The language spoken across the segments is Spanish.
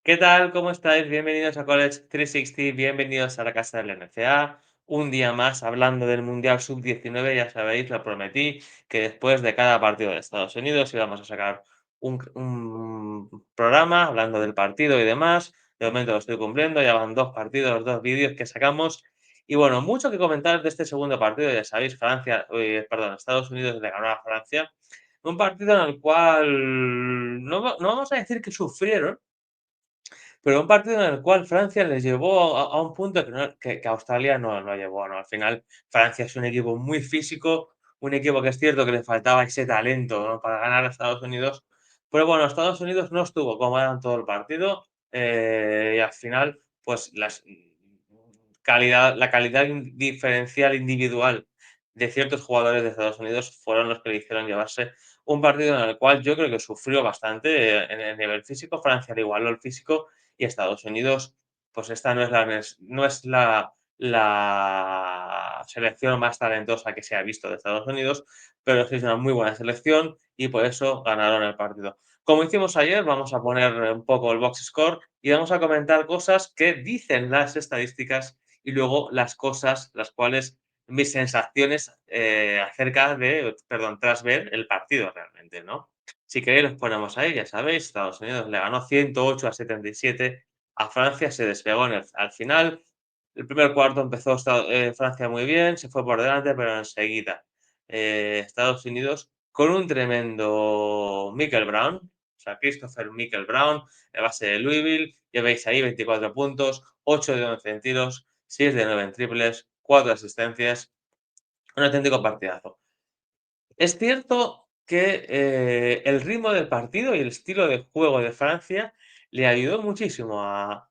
¿Qué tal? ¿Cómo estáis? Bienvenidos a College 360, bienvenidos a la casa del NCA. Un día más hablando del Mundial Sub-19, ya sabéis, lo prometí, que después de cada partido de Estados Unidos íbamos a sacar un programa hablando del partido y demás. De momento lo estoy cumpliendo, ya van dos partidos, dos vídeos que sacamos. Y bueno, mucho que comentar de este segundo partido, ya sabéis, Estados Unidos le ganó a Francia. Un partido en el cual no vamos a decir que sufrieron, pero un partido en el cual Francia les llevó a un punto que Australia no llevó, ¿no? Al final, Francia es un equipo muy físico, un equipo que es cierto que le faltaba ese talento, ¿no? Para ganar a Estados Unidos. Pero bueno, Estados Unidos no estuvo cómoda en todo el partido, y al final, pues la calidad diferencial individual de ciertos jugadores de Estados Unidos fueron los que le hicieron llevarse un partido en el cual yo creo que sufrió bastante en el nivel físico. Francia le igualó el físico y Estados Unidos, pues esta no es la selección más talentosa que se ha visto de Estados Unidos, pero sí es una muy buena selección y por eso ganaron el partido. Como hicimos ayer, vamos a poner un poco el box score y vamos a comentar cosas que dicen las estadísticas y luego las cosas, las cuales mis sensaciones tras ver el partido realmente, ¿no? Si queréis, los ponemos ahí, ya sabéis, Estados Unidos le ganó 108-77 a Francia, se despegó al final. El primer cuarto empezó Francia muy bien, se fue por delante, pero enseguida Estados Unidos con un tremendo Michael Brown, o sea, Christopher Michael Brown, de base de Louisville, ya veis ahí 24 puntos, 8 de 11 en tiros, 6 de 9 en triples, 4 asistencias, un auténtico partidazo. Es cierto que el ritmo del partido y el estilo de juego de Francia le ayudó muchísimo a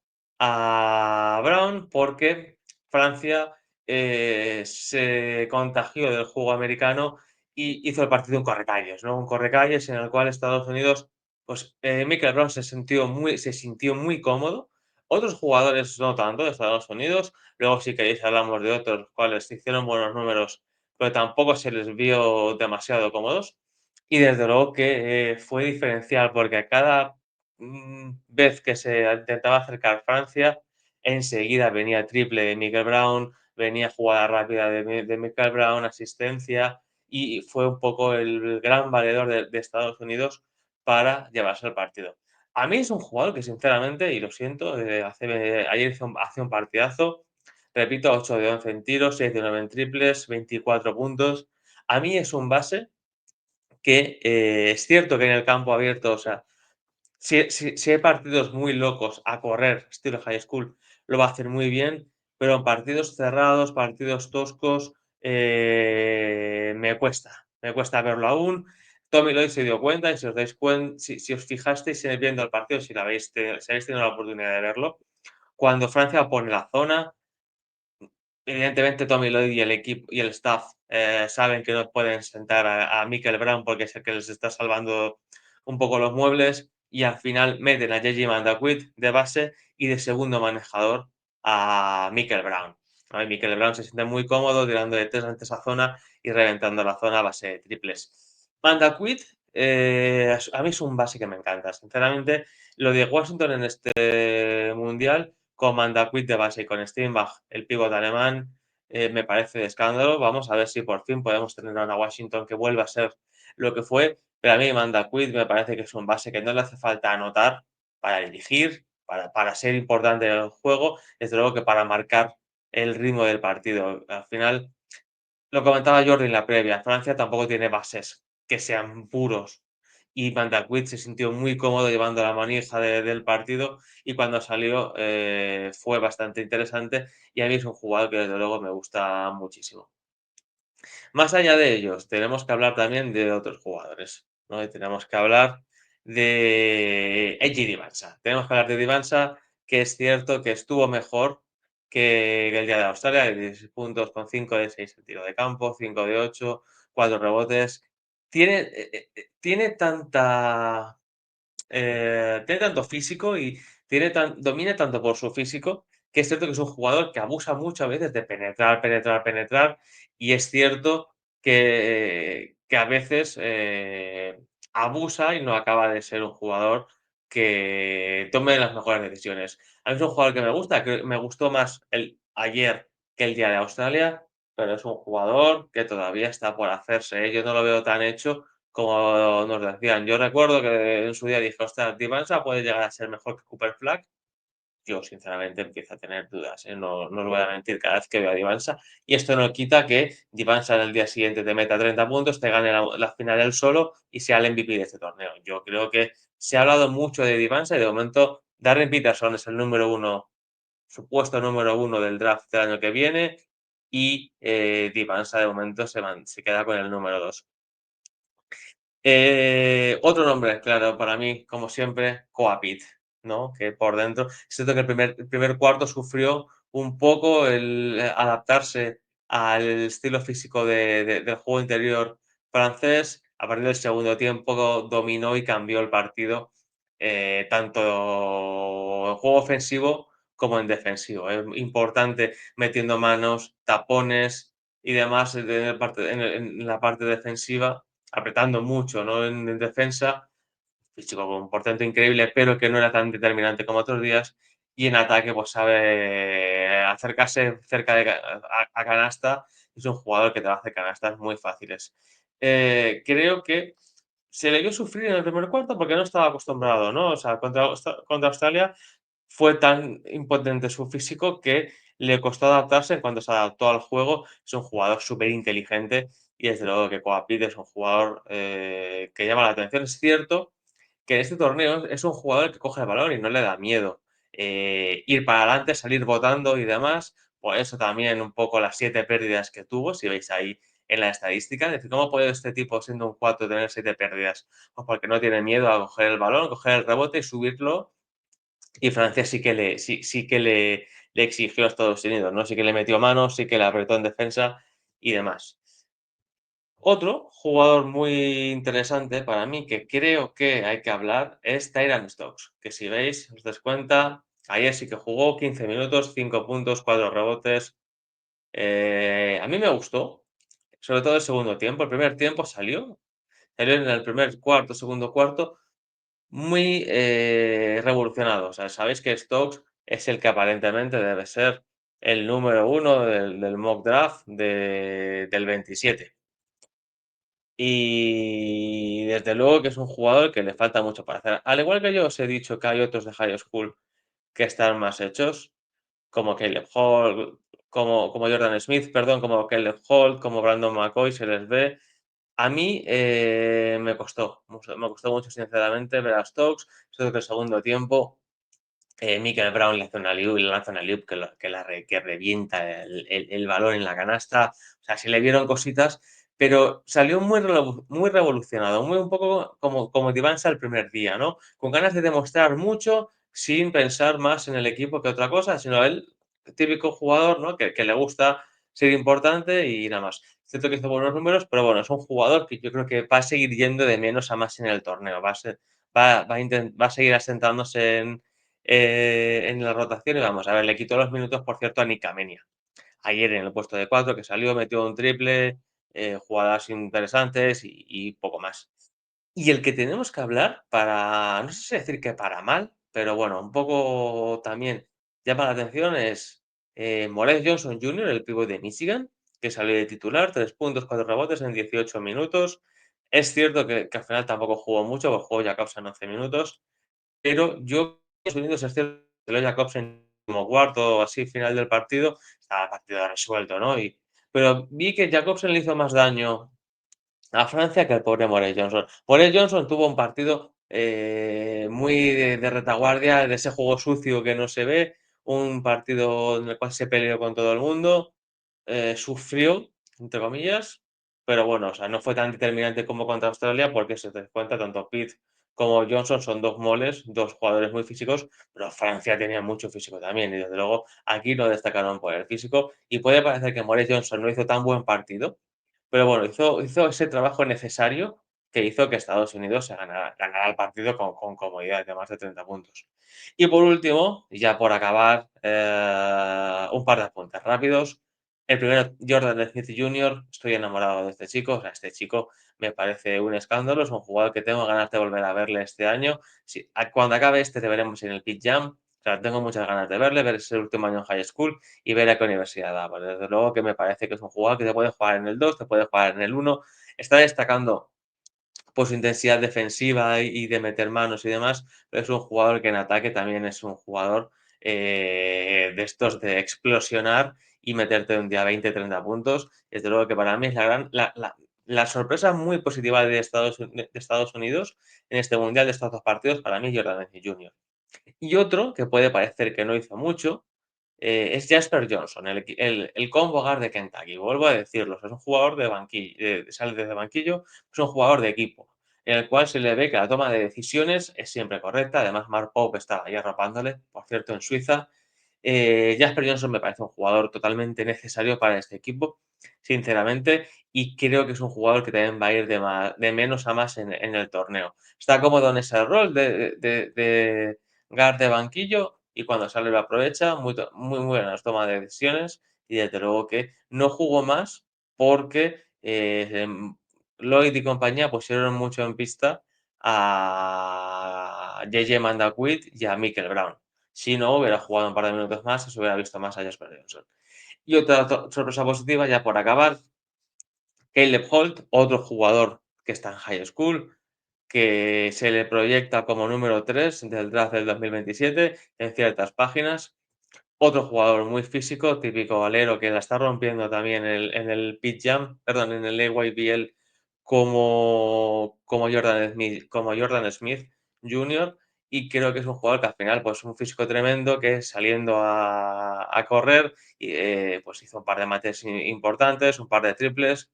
Brown porque Francia se contagió del juego americano y hizo el partido un correcalles, ¿no? Un correcalles en el cual Estados Unidos, pues Michael Brown se sintió muy cómodo. Otros jugadores no tanto de Estados Unidos. Luego, si queréis, hablamos de otros cuales hicieron buenos números pero tampoco se les vio demasiado cómodos. Y desde luego que fue diferencial porque a cada vez que se intentaba acercar Francia, enseguida venía triple de Michael Brown, venía jugada rápida de Michael Brown, asistencia, y fue un poco el gran valedor de Estados Unidos para llevarse el partido. A mí es un jugador que sinceramente, y lo siento, ayer hace un partidazo, repito, 8 de 11 en tiros, 6 de 9 en triples, 24 puntos. A mí es un base que es cierto que en el campo abierto, o sea, si hay partidos muy locos a correr, estilo high school, lo va a hacer muy bien, pero en partidos cerrados, partidos toscos, me cuesta verlo aún. Tommy Lloyd se dio cuenta y si os dais cuenta, si os fijasteis viendo el partido, si habéis tenido la oportunidad de verlo, cuando Francia pone la zona, evidentemente Tommy Lloyd y el equipo y el staff saben que no pueden sentar a Michael Brown porque es el que les está salvando un poco los muebles y al final meten a J.J. Mandaquit de base y de segundo manejador a Michael Brown, ¿no? Y Michael Brown se siente muy cómodo tirando de tres ante esa zona y reventando la zona a base de triples. Mandaquit a mí es un base que me encanta, sinceramente. Lo de Washington en este mundial con Mandaquit de base y con Steinbach, el pívot alemán, me parece de escándalo. Vamos a ver si por fin podemos tener a una Washington que vuelva a ser lo que fue. Pero a mí Mandaquit me parece que es un base que no le hace falta anotar para dirigir, para ser importante en el juego, desde luego que para marcar el ritmo del partido. Al final, lo comentaba Jordi en la previa, Francia tampoco tiene bases que sean puros y Van der Wijt se sintió muy cómodo llevando la manija del partido y cuando salió fue bastante interesante y a mí es un jugador que desde luego me gusta muchísimo. Más allá de ellos, tenemos que hablar también de otros jugadores, ¿no? Y tenemos que hablar de Eji Divansa. Tenemos que hablar de Divansa, que es cierto que estuvo mejor que el día de Australia, de 16 puntos con 5 de 6 en tiro de campo, 5 de 8, 4 rebotes. Tiene tiene tanto físico y domina tanto por su físico, que es cierto que es un jugador que abusa mucho a veces de penetrar, penetrar, penetrar, y es cierto que a veces abusa y no acaba de ser un jugador que tome las mejores decisiones. A mí es un jugador que me gusta, que me gustó más el ayer que el día de Australia, pero es un jugador que todavía está por hacerse, ¿eh? Yo no lo veo tan hecho como nos decían. Yo recuerdo que en su día dije: "Ostras, Divansa puede llegar a ser mejor que Cooper Flag". Yo sinceramente empiezo a tener dudas, ¿eh? No os voy a mentir cada vez que veo a Divansa, y esto no quita que Divansa el día siguiente te meta 30 puntos, te gane la final él solo y sea el MVP de este torneo. Yo creo que se ha hablado mucho de Divansa y de momento Darren Peterson es el número uno, supuesto número uno del draft del año que viene, y Divansa de momento se queda con el número 2. Otro nombre, claro, para mí, como siempre, Coapit, ¿no? Que por dentro, es cierto que el primer cuarto sufrió un poco el adaptarse al estilo físico del juego interior francés. A partir del segundo tiempo dominó y cambió el partido, tanto en juego ofensivo como en defensivo. Es importante metiendo manos, tapones y demás en la parte defensiva, apretando mucho, ¿no? En defensa, físico con un portento increíble, pero que no era tan determinante como otros días. Y en ataque, pues sabe acercarse cerca de a canasta. Es un jugador que te va a hacer canastas muy fáciles. Creo que se le vio sufrir en el primer cuarto porque no estaba acostumbrado, ¿no? O sea, contra Australia fue tan impotente su físico que le costó adaptarse. En cuanto se adaptó al juego, es un jugador súper inteligente y desde luego que Coapit es un jugador que llama la atención. Es cierto que en este torneo es un jugador que coge el balón y no le da miedo ir para adelante, salir botando y demás. Por eso también un poco las 7 pérdidas que tuvo, si veis ahí en la estadística. Es decir, ¿cómo puede este tipo, siendo un 4, tener 7 pérdidas? Pues porque no tiene miedo a coger el balón, coger el rebote y subirlo, y Francia sí que le exigió a Estados Unidos, ¿no? Sí que le metió manos, sí que le apretó en defensa y demás. Otro jugador muy interesante para mí, que creo que hay que hablar, es Tyran Stokes, que si veis, os das cuenta, ayer sí que jugó 15 minutos, 5 puntos, 4 rebotes. A mí me gustó, sobre todo el segundo tiempo. El primer tiempo salió en el primer cuarto, segundo cuarto, muy revolucionado. O sea, sabéis que Stokes es el que aparentemente debe ser el número uno del mock draft del 27. Y desde luego que es un jugador que le falta mucho para hacer. Al igual que yo os he dicho que hay otros de high school que están más hechos, como Caleb Hall, como Jordan Smith, perdón, como Caleb Hall, como Brandon McCoy, se les ve. A mí me costó mucho, sinceramente, ver a Stokes. Creo que el segundo tiempo, Michael Brown le lanza una alley-oop que revienta el balón en la canasta. O sea, se le vieron cositas, pero salió muy revolucionado, muy un poco como Divansa el primer día, ¿no? Con ganas de demostrar mucho, sin pensar más en el equipo que otra cosa, sino él, típico jugador, ¿no? Que le gusta ser importante y nada más. Es cierto que hizo buenos números, pero bueno, es un jugador que yo creo que va a seguir yendo de menos a más en el torneo. Va a seguir asentándose en la rotación y vamos a ver, le quitó los minutos, por cierto, a Nick Amenia. Ayer en el puesto de 4 que salió, metió un triple, jugadas interesantes y poco más. Y el que tenemos que hablar para, no sé si decir que para mal, pero bueno, un poco también llama la atención es Morez Johnson Jr., el pívot de Michigan, que salió de titular, 3 puntos, 4 rebotes en 18 minutos. Es cierto que al final tampoco jugó mucho, porque jugó Jacobs en 11 minutos, pero yo, Estados Unidos, es cierto que lo Jacobs en como cuarto o así, final del partido, estaba el partido resuelto, ¿no? Pero vi que Jacobsen le hizo más daño a Francia que el pobre Morey Johnson. Morey Johnson tuvo un partido muy de retaguardia, de ese juego sucio que no se ve, un partido en el cual se peleó con todo el mundo, sufrió, entre comillas, pero bueno, o sea, no fue tan determinante como contra Australia porque se te cuenta tanto Pitt como Johnson son dos moles, dos jugadores muy físicos, pero Francia tenía mucho físico también y desde luego aquí lo destacaron por el físico y puede parecer que Morey Johnson no hizo tan buen partido, pero bueno, hizo ese trabajo necesario que hizo que Estados Unidos se ganara el partido con comodidad de más de 30 puntos. Y por último, y ya por acabar, un par de apuntes rápidos. El primero, Jordan Smith Jr., estoy enamorado de este chico, o sea, este chico me parece un escándalo, es un jugador que tengo ganas de volver a verle este año. Sí, cuando acabe este te veremos en el Pit Jam, o sea, tengo muchas ganas de verle, ver ese último año en high school y ver a qué universidad da. Pues desde luego que me parece que es un jugador que te puede jugar en el 2, te puede jugar en el 1, está destacando por su intensidad defensiva y de meter manos y demás, pero es un jugador que en ataque también es un jugador de estos de explosionar y meterte un día 20, 30 puntos. Desde luego que para mí es la sorpresa muy positiva de Estados Unidos en este Mundial de estos dos partidos, para mí Jordan Messi Jr. Y otro que puede parecer que no hizo mucho, es Jasper Johnson, el combo guard de Kentucky. Vuelvo a decirlo, es un jugador de banquillo, sale desde banquillo, es un jugador de equipo, en el cual se le ve que la toma de decisiones es siempre correcta. Además, Mark Pope estaba ahí arropándole, por cierto, en Suiza. Jasper Johnson me parece un jugador totalmente necesario para este equipo, sinceramente, y creo que es un jugador que también va a ir de menos a más en el torneo. Está cómodo en ese rol de guard de banquillo y cuando sale lo aprovecha, muy buenas toma de decisiones y desde luego que no jugó más porque Lloyd y compañía pusieron mucho en pista a JJ Mandaquit y a Michael Brown. Si no, hubiera jugado un par de minutos más y se hubiera visto más a Jasper Johnson. Y otra sorpresa positiva, ya por acabar, Caleb Holt, otro jugador que está en high school, que se le proyecta como número 3 del draft del 2027 en ciertas páginas. Otro jugador muy físico, típico alero que la está rompiendo también en el Pit Jam, perdón, en el AYBL como Jordan Smith Jr. Y creo que es un jugador que al final, pues un físico tremendo que saliendo a correr, pues hizo un par de mates importantes, un par de triples.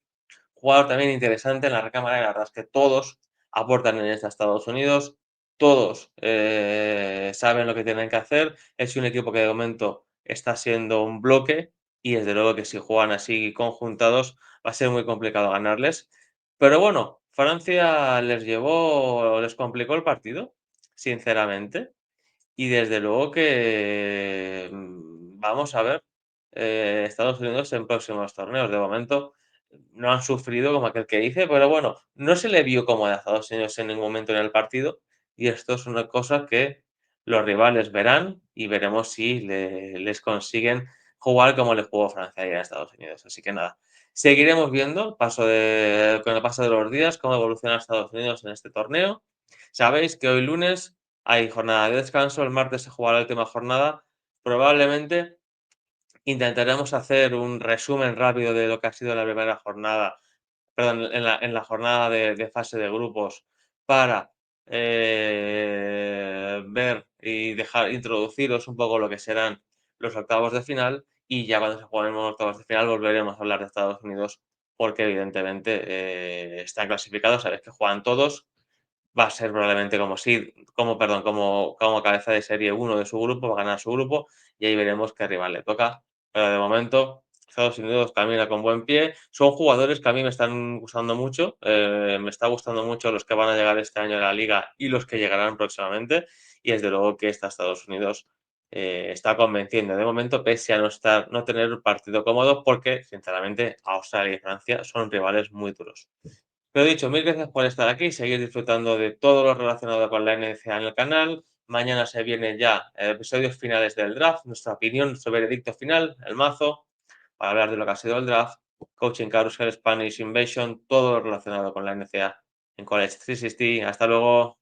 Jugador también interesante en la recámara, la verdad es que todos aportan en este Estados Unidos, todos saben lo que tienen que hacer. Es un equipo que de momento está siendo un bloque y desde luego que si juegan así conjuntados va a ser muy complicado ganarles. Pero bueno, Francia les complicó el partido, sinceramente. Y desde luego que vamos a ver Estados Unidos en próximos torneos. De momento no han sufrido como aquel que dice, pero bueno, no se le vio como a Estados Unidos en ningún momento en el partido. Y esto es una cosa que los rivales verán y veremos si les consiguen jugar como les jugó Francia ayer a Estados Unidos. Así que nada, seguiremos viendo con el paso de los días cómo evoluciona Estados Unidos en este torneo. Sabéis que hoy lunes hay jornada de descanso, el martes se jugará la última jornada. Probablemente intentaremos hacer un resumen rápido de lo que ha sido la primera jornada, perdón, en la jornada de fase de grupos para ver y introduciros un poco lo que serán los octavos de final y ya cuando se jueguen los octavos de final volveremos a hablar de Estados Unidos porque evidentemente están clasificados, sabéis que juegan todos, va a ser probablemente como cabeza de serie uno de su grupo, va a ganar su grupo y ahí veremos qué rival le toca. Pero de momento, Estados Unidos camina con buen pie. Son jugadores que a mí me están gustando mucho. Me está gustando mucho los que van a llegar este año a la liga y los que llegarán próximamente. Y desde luego que Estados Unidos está convenciendo de momento, pese a no tener un partido cómodo, porque sinceramente Australia y Francia son rivales muy duros. Lo dicho, mil gracias por estar aquí y seguir disfrutando de todo lo relacionado con la NCAA en el canal. Mañana se vienen ya episodios finales del draft, nuestra opinión, nuestro veredicto final, el mazo, para hablar de lo que ha sido el draft, coaching carousel, Spanish Invasion, todo lo relacionado con la NCAA en College 360. Hasta luego.